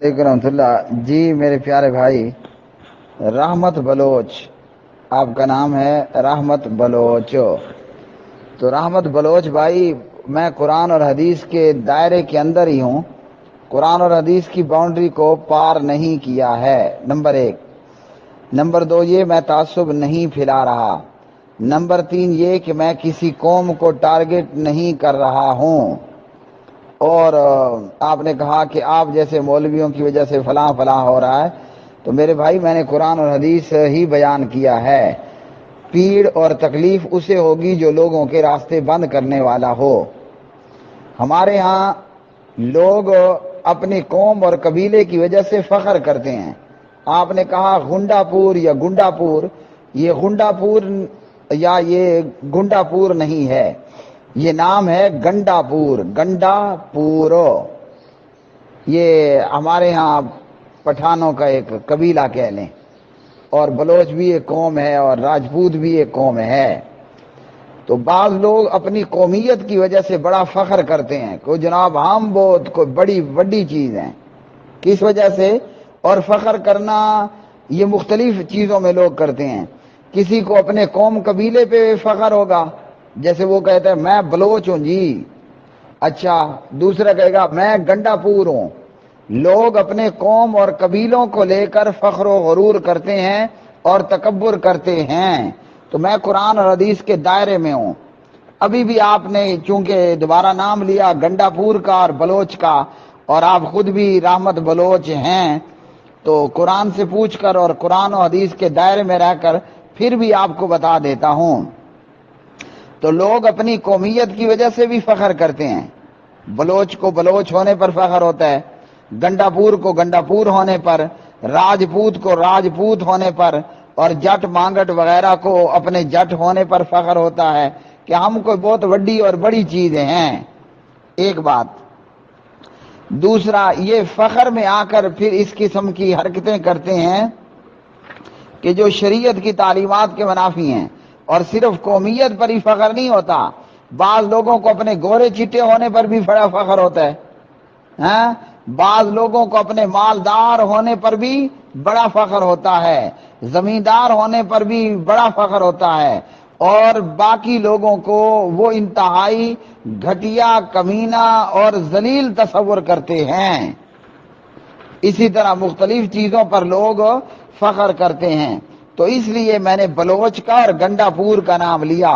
وعلیکم رحمۃ اللہ جی میرے پیارے بھائی رحمت بلوچ، آپ کا نام ہے رحمت بلوچ. تو رحمت بلوچ بھائی، میں قرآن اور حدیث کے دائرے کے اندر ہی ہوں. قرآن اور حدیث کی باؤنڈری کو پار نہیں کیا ہے، نمبر ایک. نمبر دو یہ میں تعصب نہیں پھیلا رہا. نمبر تین یہ کہ میں کسی قوم کو ٹارگٹ نہیں کر رہا ہوں. اور آپ نے کہا کہ آپ جیسے مولویوں کی وجہ سے فلاں فلاں ہو رہا ہے، تو میرے بھائی میں نے قرآن اور حدیث ہی بیان کیا ہے. پیڑ اور تکلیف اسے ہوگی جو لوگوں کے راستے بند کرنے والا ہو. ہمارے ہاں لوگ اپنی قوم اور قبیلے کی وجہ سے فخر کرتے ہیں. آپ نے کہا گنڈا پور یا گنڈا پور، یہ گنڈا پور یا یہ گنڈا پور نہیں ہے، یہ نام ہے گنڈا پور. گنڈا پور یہ ہمارے ہاں پٹھانوں کا ایک قبیلہ کہہ لیں، اور بلوچ بھی ایک قوم ہے اور راجپوت بھی ایک قوم ہے. تو بعض لوگ اپنی قومیت کی وجہ سے بڑا فخر کرتے ہیں کہ جناب ہم بہت کوئی بڑی بڑی چیز ہیں. کس وجہ سے؟ اور فخر کرنا یہ مختلف چیزوں میں لوگ کرتے ہیں. کسی کو اپنے قوم قبیلے پہ فخر ہوگا، جیسے وہ کہتا ہے میں بلوچ ہوں جی. اچھا، دوسرا کہے گا میں گنڈا پور ہوں. لوگ اپنے قوم اور قبیلوں کو لے کر فخر و غرور کرتے ہیں اور تکبر کرتے ہیں. تو میں قرآن اور حدیث کے دائرے میں ہوں. ابھی بھی آپ نے چونکہ دوبارہ نام لیا گنڈا پور کا اور بلوچ کا، اور آپ خود بھی رحمت بلوچ ہیں، تو قرآن سے پوچھ کر اور قرآن و حدیث کے دائرے میں رہ کر پھر بھی آپ کو بتا دیتا ہوں. تو لوگ اپنی قومیت کی وجہ سے بھی فخر کرتے ہیں. بلوچ کو بلوچ ہونے پر فخر ہوتا ہے، گنڈا پور کو گنڈا پور ہونے پر، راجپوت کو راجپوت ہونے پر، اور جٹ مانگٹ وغیرہ کو اپنے جٹ ہونے پر فخر ہوتا ہے کہ ہم کوئی بہت بڑی اور بڑی چیزیں ہیں. ایک بات. دوسرا یہ فخر میں آ کر پھر اس قسم کی حرکتیں کرتے ہیں کہ جو شریعت کی تعلیمات کے منافی ہیں. اور صرف قومیت پر ہی فخر نہیں ہوتا، بعض لوگوں کو اپنے گورے چٹے ہونے پر بھی بڑا فخر ہوتا ہے. بعض لوگوں کو اپنے مالدار ہونے پر بھی بڑا فخر ہوتا ہے، زمیندار ہونے پر بھی بڑا فخر ہوتا ہے، اور باقی لوگوں کو وہ انتہائی گھٹیا، کمینہ اور ذلیل تصور کرتے ہیں. اسی طرح مختلف چیزوں پر لوگ فخر کرتے ہیں. تو اس لیے میں نے بلوچ کا اور گنڈا پور کا نام لیا.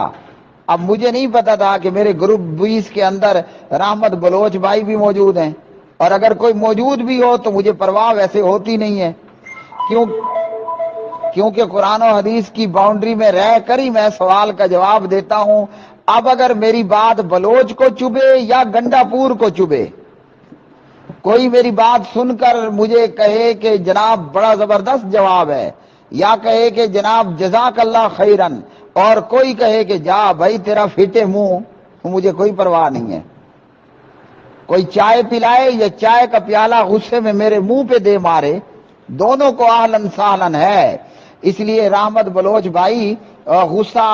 اب مجھے نہیں پتا تھا کہ میرے گروپ 20 کے اندر رحمت بلوچ بھائی بھی موجود ہیں، اور اگر کوئی موجود بھی ہو تو مجھے پرواہ ویسے ہوتی نہیں ہے. کیونکہ قرآن و حدیث کی باؤنڈری میں رہ کر ہی میں سوال کا جواب دیتا ہوں. اب اگر میری بات بلوچ کو چبھے یا گنڈا پور کو چبھے، کوئی میری بات سن کر مجھے کہے کہ جناب بڑا زبردست جواب ہے، یا کہے کہ جناب جزاک اللہ خیرن، اور کوئی کہے کہ جا بھائی تیرا پھیٹے منہ، مجھے کوئی پرواہ نہیں ہے. کوئی چائے پلائے یا چائے کا پیالہ غصے میں میرے منہ پہ دے مارے، دونوں کو اہلن سہلن ہے. اس لیے رحمت بلوچ بھائی غصہ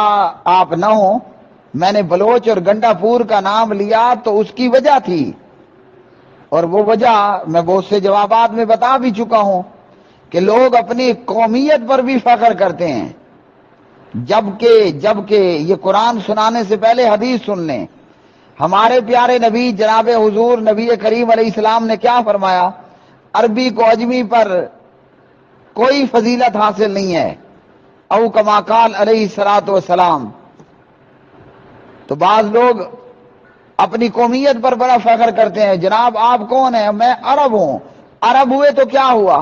آپ نہ ہوں. میں نے بلوچ اور گنڈا پور کا نام لیا تو اس کی وجہ تھی، اور وہ وجہ میں بہت سے جوابات میں بتا بھی چکا ہوں کہ لوگ اپنی قومیت پر بھی فخر کرتے ہیں، جبکہ یہ قرآن سنانے سے پہلے حدیث سن لیں. ہمارے پیارے نبی جناب حضور نبی کریم علیہ السلام نے کیا فرمایا؟ عربی کو اجمی پر کوئی فضیلت حاصل نہیں ہے، او کما قال علیہ الصلوۃ والسلام. تو بعض لوگ اپنی قومیت پر بڑا فخر کرتے ہیں. جناب آپ کون ہیں؟ میں عرب ہوں. عرب ہوئے تو کیا ہوا؟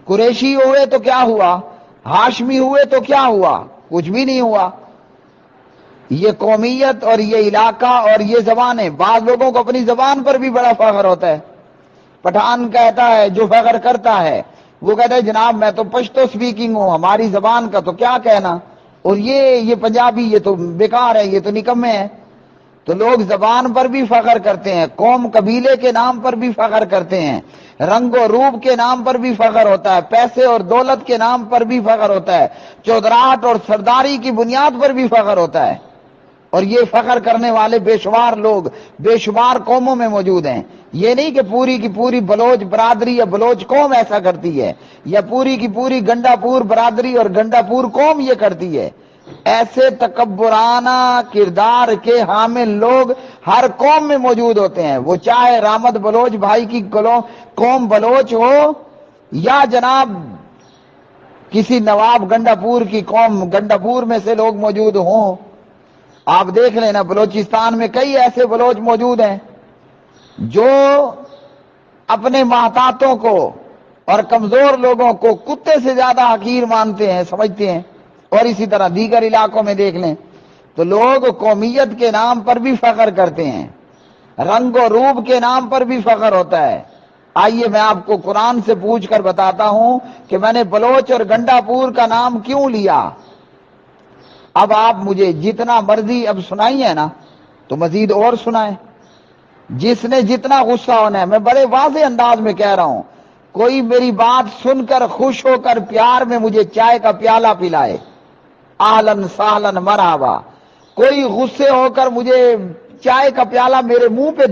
قریشی ہوئے تو کیا ہوا؟ ہاشمی ہوئے تو کیا ہوا؟ کچھ بھی نہیں ہوا. یہ قومیت اور یہ علاقہ اور یہ زبانیں، بعض لوگوں کو اپنی زبان پر بھی بڑا فخر ہوتا ہے. پٹھان کہتا ہے، جو فخر کرتا ہے وہ کہتا ہے جناب میں تو پشتو سپیکنگ ہوں، ہماری زبان کا تو کیا کہنا، اور یہ پنجابی یہ تو بیکار ہے، یہ تو نکمے ہیں. تو لوگ زبان پر بھی فخر کرتے ہیں، قوم قبیلے کے نام پر بھی فخر کرتے ہیں، رنگ و روپ کے نام پر بھی فخر ہوتا ہے، پیسے اور دولت کے نام پر بھی فخر ہوتا ہے، چودراہٹ اور سرداری کی بنیاد پر بھی فخر ہوتا ہے. اور یہ فخر کرنے والے بے شمار لوگ بے شمار قوموں میں موجود ہیں۔ یہ نہیں کہ پوری کی پوری بلوچ برادری یا بلوچ قوم ایسا کرتی ہے، یا پوری کی پوری گنڈا پور برادری اور گنڈا پور قوم یہ کرتی ہے۔ ایسے تکبرانہ کردار کے حامل لوگ ہر قوم میں موجود ہوتے ہیں، وہ چاہے رامد بلوچ بھائی کی قوم بلوچ ہو، یا جناب کسی نواب گنڈا پور کی قوم گنڈا پور میں سے لوگ موجود ہوں۔ آپ دیکھ لینا بلوچستان میں کئی ایسے بلوچ موجود ہیں جو اپنے محتاطوں کو اور کمزور لوگوں کو کتے سے زیادہ حقیر مانتے ہیں، سمجھتے ہیں۔ اور اسی طرح دیگر علاقوں میں دیکھ لیں تو لوگ قومیت کے نام پر بھی فخر کرتے ہیں، رنگ و روپ کے نام پر بھی فخر ہوتا ہے۔ آئیے میں آپ کو قرآن سے پوچھ کر بتاتا ہوں کہ میں نے بلوچ اور گنڈا پور کا نام کیوں لیا۔ اب آپ مجھے جتنا مرضی اب سنائیے نا، تو مزید اور سنائیں، جس نے جتنا غصہ ہونا ہے۔ میں بڑے واضح انداز میں کہہ رہا ہوں، کوئی میری بات سن کر خوش ہو کر پیار میں مجھے چائے کا پیالہ پلائے، اہلاً سہلاً مرحبا۔ کوئی غصے ہو کر مجھے چائے کا پیالہ میرے منہ پہ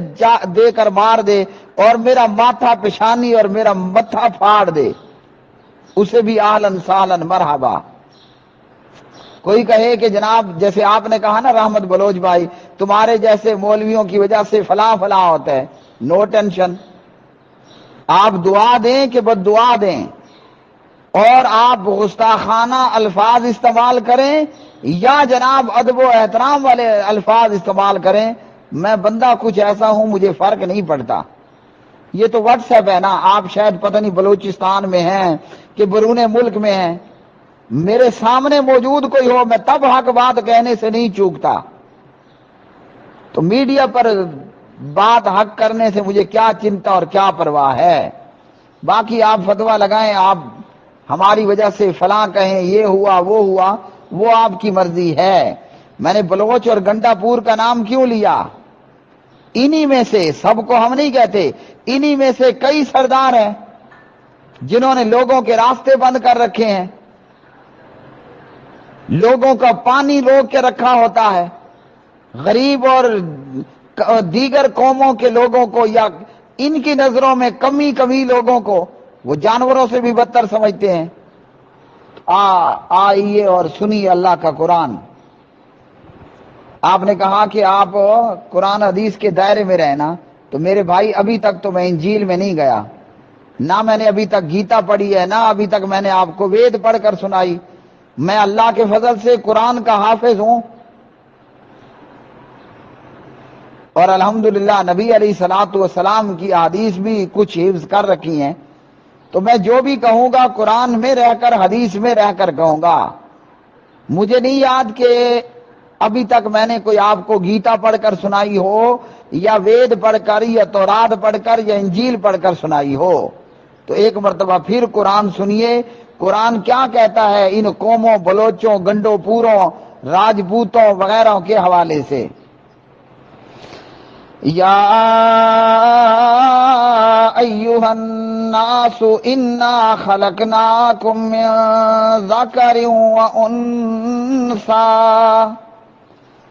دے کر مار دے اور میرا ماتھا پیشانی اور میرا متھا پھاڑ دے، اسے بھی اہلاً سہلاً مرحبا۔ کوئی کہے کہ جناب جیسے آپ نے کہا نا رحمت بلوچ بھائی، تمہارے جیسے مولویوں کی وجہ سے فلاں فلاں ہوتا ہے، نو ٹینشن، آپ دعا دیں کہ بد دعا دیں، اور آپ گستاخانہ الفاظ استعمال کریں یا جناب ادب و احترام والے الفاظ استعمال کریں، میں بندہ کچھ ایسا ہوں، مجھے فرق نہیں پڑتا۔ یہ تو واٹس ایپ ہے نا، آپ شاید پتہ نہیں بلوچستان میں ہیں کہ بیرون ملک میں ہیں، میرے سامنے موجود کوئی ہو میں تب حق بات کہنے سے نہیں چوکتا۔ تو میڈیا پر بات حق کرنے سے مجھے کیا چنتا اور کیا پرواہ ہے۔ باقی آپ فتویٰ لگائیں، آپ ہماری وجہ سے فلاں کہیں، یہ ہوا وہ آپ کی مرضی ہے۔ میں نے بلوچ اور گنڈا پور کا نام کیوں لیا؟ انہی میں سے، سب کو ہم نہیں کہتے، انہی میں سے کئی سردار ہیں جنہوں نے لوگوں کے راستے بند کر رکھے ہیں، لوگوں کا پانی روک کے رکھا ہوتا ہے، غریب اور دیگر قوموں کے لوگوں کو یا ان کی نظروں میں کمی لوگوں کو وہ جانوروں سے بھی بدتر سمجھتے ہیں۔ آئیے اور سنیے اللہ کا قرآن۔ آپ نے کہا کہ آپ قرآن حدیث کے دائرے میں رہنا، تو میرے بھائی ابھی تک تو میں انجیل میں نہیں گیا، نہ میں نے ابھی تک گیتا پڑھی ہے، نہ ابھی تک میں نے آپ کو وید پڑھ کر سنائی۔ میں اللہ کے فضل سے قرآن کا حافظ ہوں، اور الحمدللہ نبی علیہ الصلوۃ والسلام کی احادیث بھی کچھ حفظ کر رکھی ہیں۔ تو میں جو بھی کہوں گا قرآن میں رہ کر حدیث میں رہ کر کہوں گا۔ مجھے نہیں یاد کہ ابھی تک میں نے کوئی آپ کو گیتا پڑھ کر سنائی ہو، یا وید پڑھ کر، یا تورات پڑھ کر، یا انجیل پڑھ کر سنائی ہو۔ تو ایک مرتبہ پھر قرآن سنیے، قرآن کیا کہتا ہے ان قوموں بلوچوں گنڈوں پوروں راجپوتوں وغیرہ کے حوالے سے۔ یا ایھا الناس انا خلقناکم من ذکر وانثی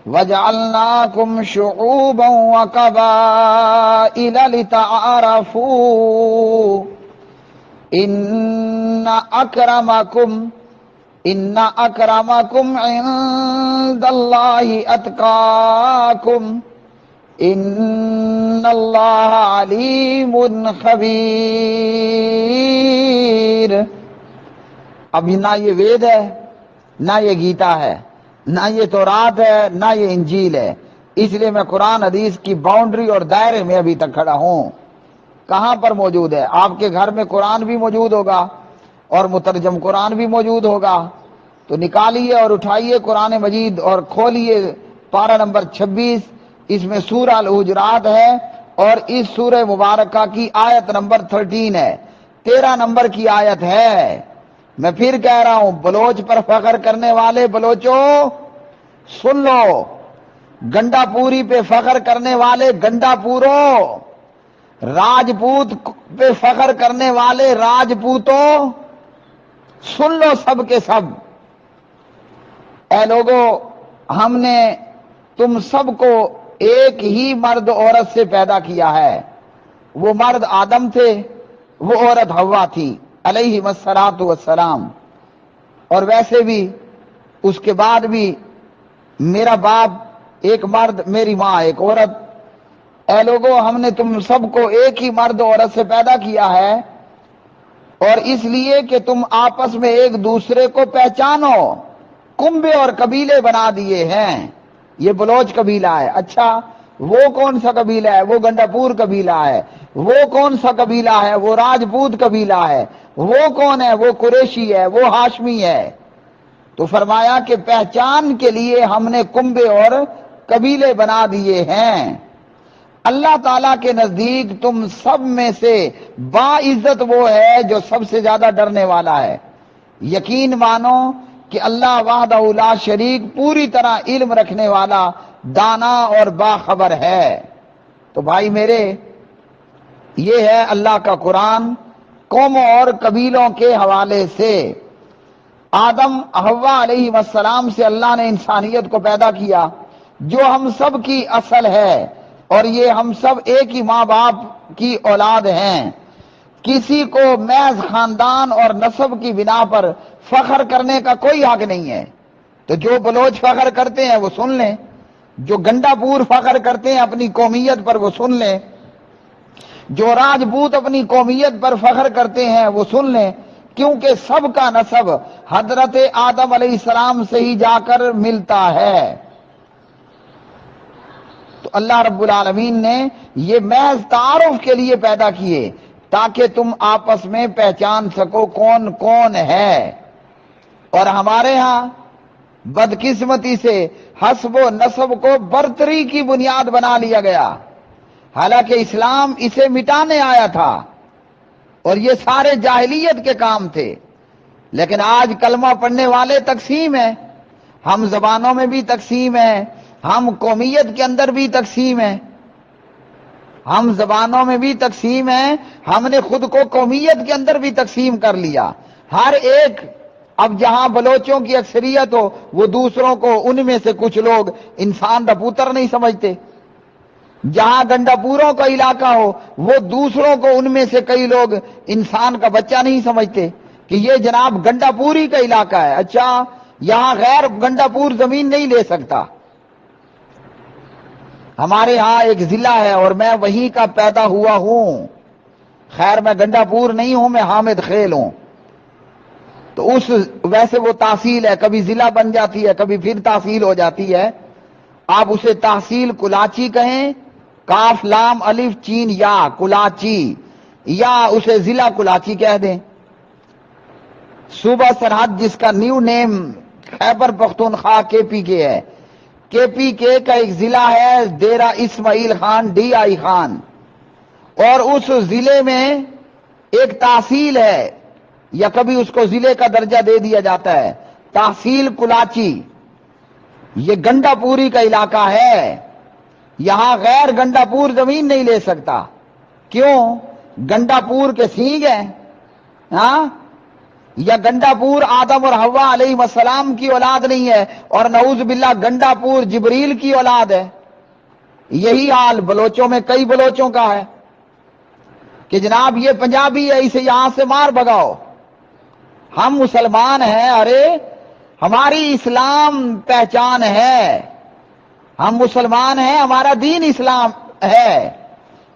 وجعلناکم شعوبا وقبائل لتعارفوا ان اکرمکم عند اللہ اتقاکم ان اللہ علیم خبیر۔ اب نہ یہ وید ہے، نہ یہ گیتا ہے، نہ یہ تورات ہے، نہ یہ انجیل ہے، اس لیے میں قرآن حدیث کی باؤنڈری اور دائرے میں ابھی تک کھڑا ہوں۔ کہاں پر موجود ہے؟ آپ کے گھر میں قرآن بھی موجود ہوگا اور مترجم قرآن بھی موجود ہوگا، تو نکالیے اور اٹھائیے قرآن مجید اور کھولیے پارہ نمبر 26، اس میں سورہ الحجرات ہے، اور اس سورہ مبارکہ کی آیت نمبر 13 ہے، 13 نمبر کی آیت ہے۔ میں پھر کہہ رہا ہوں، بلوچ پر فخر کرنے والے بلوچوں سن لو، گنڈا پوری پہ فخر کرنے والے گنڈا پوروں، راجپوت پہ فخر کرنے والے راجپوتوں سن لو، سب کے سب۔ اے لوگوں، ہم نے تم سب کو ایک ہی مرد عورت سے پیدا کیا ہے. وہ مرد آدم تھے، وہ عورت حوا تھی علیہم الصلاۃ والسلام. اور ویسے بھی اس کے بعد بھی میرا باپ ایک مرد، میری ماں ایک عورت. اے لوگو، ہم نے تم سب کو ایک ہی مرد عورت سے پیدا کیا ہے، اور اس لیے کہ تم آپس میں ایک دوسرے کو پہچانو. کنبے اور قبیلے بنا دیے ہیں. یہ بلوچ قبیلہ ہے. اچھا، وہ کون سا قبیلہ ہے؟ وہ گنڈا پور قبیلہ ہے. وہ کون سا قبیلہ ہے؟ وہ راجپوت قبیلہ ہے. وہ کون ہے؟ وہ قریشی ہے، وہ ہاشمی ہے. تو فرمایا کہ پہچان کے لیے ہم نے کنبے اور قبیلے بنا دیے ہیں. اللہ تعالیٰ کے نزدیک تم سب میں سے باعزت وہ ہے جو سب سے زیادہ ڈرنے والا ہے. یقین مانو کہ اللہ وحدہ لا شریک پوری طرح علم رکھنے والا، دانا اور باخبر ہے. تو بھائی میرے، یہ ہے اللہ کا قرآن قوموں اور قبیلوں کے حوالے سے. آدم حوا علیہ السلام سے اللہ نے انسانیت کو پیدا کیا، جو ہم سب کی اصل ہے، اور یہ ہم سب ایک ہی ماں باپ کی اولاد ہیں. کسی کو محض خاندان اور نسب کی بنا پر فخر کرنے کا کوئی حق نہیں ہے. تو جو بلوچ فخر کرتے ہیں وہ سن لیں، جو گنڈا پور فخر کرتے ہیں اپنی قومیت پر وہ سن لیں، جو راجپوت اپنی قومیت پر فخر کرتے ہیں وہ سن لیں، کیونکہ سب کا نسب حضرت آدم علیہ السلام سے ہی جا کر ملتا ہے. تو اللہ رب العالمین نے یہ محض تعارف کے لیے پیدا کیے تاکہ تم آپس میں پہچان سکو کون کون ہے. اور ہمارے ہاں بدقسمتی سے حسب و نسب کو برتری کی بنیاد بنا لیا گیا، حالانکہ اسلام اسے مٹانے آیا تھا، اور یہ سارے جاہلیت کے کام تھے. لیکن آج کلمہ پڑھنے والے تقسیم ہیں، ہم زبانوں میں بھی تقسیم ہیں، ہم قومیت کے اندر بھی تقسیم ہیں، ہم زبانوں میں بھی تقسیم ہیں، ہم نے خود کو قومیت کے اندر بھی تقسیم کر لیا. ہر ایک، اب جہاں بلوچوں کی اکثریت ہو وہ دوسروں کو ان میں سے کچھ لوگ انسان دا پوتر نہیں سمجھتے، جہاں گنڈا پوروں کا علاقہ ہو وہ دوسروں کو ان میں سے کئی لوگ انسان کا بچہ نہیں سمجھتے کہ یہ جناب گنڈا پوری کا علاقہ ہے. اچھا، یہاں غیر گنڈا پور زمین نہیں لے سکتا. ہمارے ہاں ایک ضلع ہے اور میں وہیں کا پیدا ہوا ہوں. خیر میں گنڈا پور نہیں ہوں، میں حامد خیل ہوں. تو اس ویسے وہ تحصیل ہے، کبھی ضلع بن جاتی ہے، کبھی پھر تحصیل ہو جاتی ہے. آپ اسے تحصیل کلاچی کہیں، کاف لام الف چین یا کلاچی، یا اسے ضلع کلاچی کہہ دیں. صوبہ سرحد جس کا نیو نیم خیبر پختونخوا کے پی کے ہے، کے پی کے کا ایک ضلع ہے ڈیرہ اسماعیل خان ڈی آئی خان، اور اس ضلع میں ایک تحصیل ہے، یا کبھی اس کو ضلع کا درجہ دے دیا جاتا ہے، تحصیل کلاچی. یہ گنڈا پوری کا علاقہ ہے. یہاں غیر گنڈا پور زمین نہیں لے سکتا. کیوں؟ گنڈا پور کے سینگ ہیں، ہاں، یا گنڈا پور آدم اور حوا علیہ السلام کی اولاد نہیں ہے، اور نعوذ باللہ گنڈا پور جبریل کی اولاد ہے. یہی حال بلوچوں میں کئی بلوچوں کا ہے کہ جناب یہ پنجابی ہے، اسے یہاں سے مار بھگاؤ. ہم مسلمان ہیں، ارے ہماری اسلام پہچان ہے، ہم مسلمان ہیں، ہمارا دین اسلام ہے.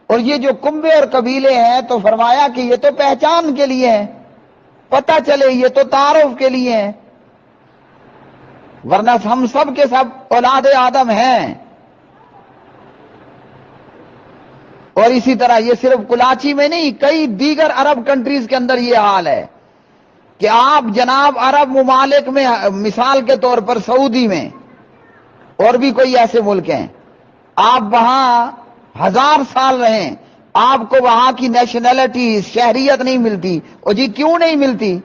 اور یہ جو کنبے اور قبیلے ہیں تو فرمایا کہ یہ تو پہچان کے لیے ہیں، پتہ چلے، یہ تو تعارف کے لیے ہیں، ورنہ ہم سب کے سب اولاد آدم ہیں. اور اسی طرح یہ صرف کلاچی میں نہیں، کئی دیگر عرب کنٹریز کے اندر یہ حال ہے کہ آپ جناب عرب ممالک میں، مثال کے طور پر سعودی میں اور بھی کوئی ایسے ملک ہیں، آپ وہاں 1000 سال رہیں، آپ کو وہاں کی نیشنلٹی، شہریت نہیں ملتی. اور جی کیوں نہیں ملتی؟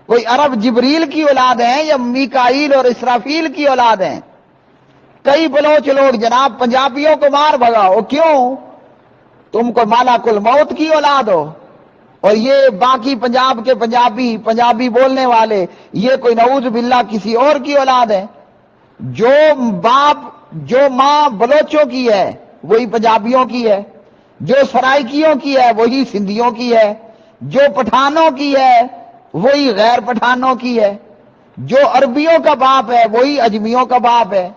کوئی عرب جبریل کی اولاد ہیں یا میکائیل اور اسرافیل کی اولاد ہیں؟ کئی بلوچ لوگ جناب پنجابیوں کو مار بھگاؤ. کیوں؟ تم کو مالک الموت کی اولاد ہو، اور یہ باقی پنجاب کے پنجابی بولنے والے یہ کوئی نعوذ باللہ کسی اور کی اولاد ہے. جو باپ جو ماں بلوچوں کی ہے وہی پنجابیوں کی ہے، جو سرائکیوں کی ہے وہی سندھیوں کی ہے، جو پٹھانوں کی ہے وہی غیر پٹھانوں کی ہے، جو عربیوں کا باپ ہے وہی اجمیوں کا باپ ہے۔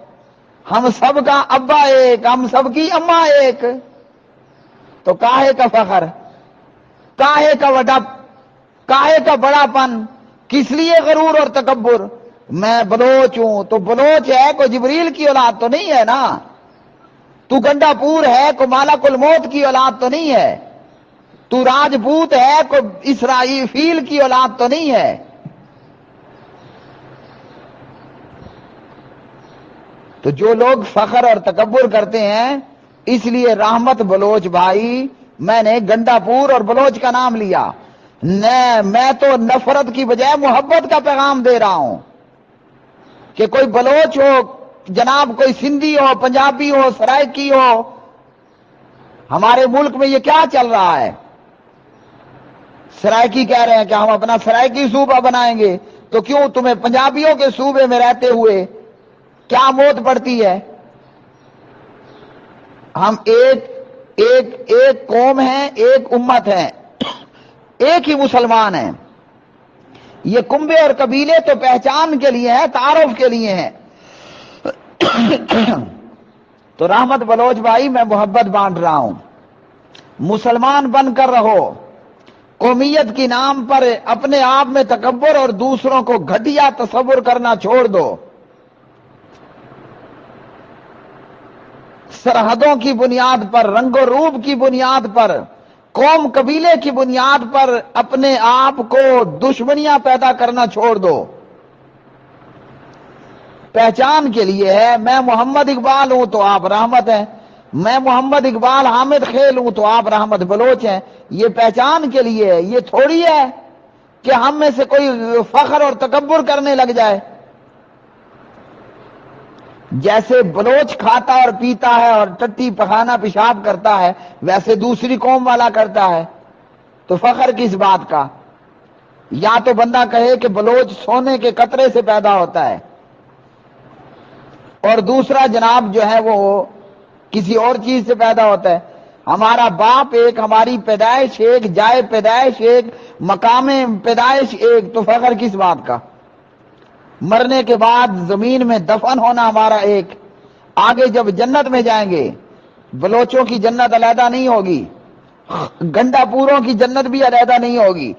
ہم سب کا ابا ایک، ہم سب کی اماں ایک، تو کاہے کا فخر، کاہے کا وڈپ، کاہے کا بڑا پن، کس لیے غرور اور تکبر؟ میں بلوچ ہوں تو بلوچ ہے، کوئی جبریل کی اولاد تو نہیں ہے نا، تو گنڈا پور ہے، کوئی مالک الموت کی اولاد تو نہیں ہے، تو راجپوت ہے، کوئی اسرائیل کی اولاد تو نہیں ہے۔ تو جو لوگ فخر اور تکبر کرتے ہیں، اس لیے رحمت بلوچ بھائی، میں نے گنڈا پور اور بلوچ کا نام لیا، میں تو نفرت کی بجائے محبت کا پیغام دے رہا ہوں کہ کوئی بلوچ ہو جناب، کوئی سندھی ہو، پنجابی ہو، سرائکی ہو، ہمارے ملک میں یہ کیا چل رہا ہے؟ سرائکی کہہ رہے ہیں کہ ہم اپنا سرائکی صوبہ بنائیں گے، تو کیوں تمہیں پنجابیوں کے صوبے میں رہتے ہوئے کیا موت پڑتی ہے؟ ہم ایک قوم ہیں، ایک امت ہیں، ایک ہی مسلمان ہیں۔ یہ کنبے اور قبیلے تو پہچان کے لیے ہیں، تعارف کے لیے ہیں۔ تو رحمت بلوچ بھائی، میں محبت بانٹ رہا ہوں، مسلمان بن کر رہو، قومیت کی نام پر اپنے آپ میں تکبر اور دوسروں کو گھٹیا تصور کرنا چھوڑ دو۔ سرحدوں کی بنیاد پر، رنگ و روپ کی بنیاد پر، قوم قبیلے کی بنیاد پر اپنے آپ کو دشمنیاں پیدا کرنا چھوڑ دو۔ پہچان کے لیے ہے، میں محمد اقبال ہوں تو آپ رحمت ہیں، میں محمد اقبال حامد خیل ہوں تو آپ رحمت بلوچ ہیں، یہ پہچان کے لیے ہے، یہ تھوڑی ہے کہ ہم میں سے کوئی فخر اور تکبر کرنے لگ جائے۔ جیسے بلوچ کھاتا اور پیتا ہے اور ٹٹی پخانہ پیشاب کرتا ہے، ویسے دوسری قوم والا کرتا ہے، تو فخر کس بات کا؟ یا تو بندہ کہے کہ بلوچ سونے کے قطرے سے پیدا ہوتا ہے، اور دوسرا جناب جو ہے وہ کسی اور چیز سے پیدا ہوتا ہے۔ ہمارا باپ ایک، ہماری پیدائش ایک، جائے پیدائش ایک، مقام پیدائش ایک، تو فخر کس بات کا؟ مرنے کے بعد زمین میں دفن ہونا ہمارا ایک، آگے جب جنت میں جائیں گے، بلوچوں کی جنت علیحدہ نہیں ہوگی، گنڈا پوروں کی جنت بھی علیحدہ نہیں ہوگی،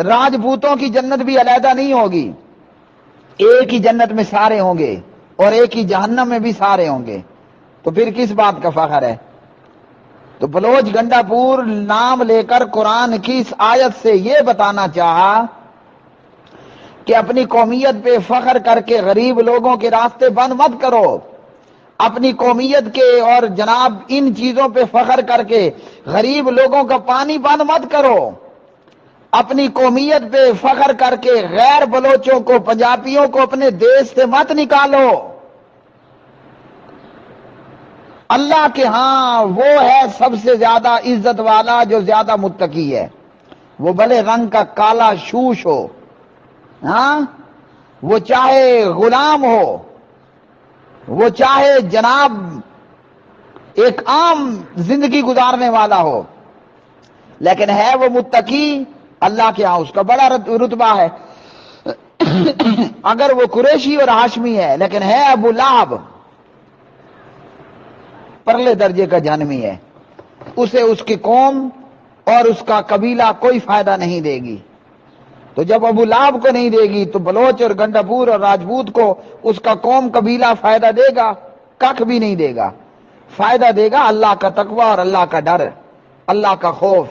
راجپوتوں کی جنت بھی علیحدہ نہیں ہوگی، ایک ہی جنت میں سارے ہوں گے اور ایک ہی جہنم میں بھی سارے ہوں گے، تو پھر کس بات کا فخر ہے؟ تو بلوچ گنڈا پور نام لے کر قرآن کی اس آیت سے یہ بتانا چاہا کہ اپنی قومیت پہ فخر کر کے غریب لوگوں کے راستے بند مت کرو، اپنی قومیت کے اور جناب ان چیزوں پہ فخر کر کے غریب لوگوں کا پانی بند مت کرو، اپنی قومیت پہ فخر کر کے غیر بلوچوں کو، پنجابیوں کو اپنے دیش سے مت نکالو۔ اللہ کے ہاں وہ ہے سب سے زیادہ عزت والا جو زیادہ متقی ہے، وہ بھلے رنگ کا کالا شوش ہو، ہاں، وہ چاہے غلام ہو، وہ چاہے جناب ایک عام زندگی گزارنے والا ہو، لیکن ہے وہ متقی، اللہ کے ہاں اس کا بڑا رتبہ ہے۔ اگر وہ قریشی اور ہاشمی ہے لیکن ہے ابو لہب، پرلے درجے کا جہنمی ہے، اسے اس کی قوم اور اس کا قبیلہ کوئی فائدہ نہیں دے گی۔ تو جب ابو لہب کو نہیں دے گی تو بلوچ اور گنڈا پور اور راجپوت کو اس کا قوم قبیلہ فائدہ دے گا؟ کخ بھی نہیں دے گا۔ فائدہ دے گا اللہ کا تقوی اور اللہ کا ڈر، اللہ کا خوف۔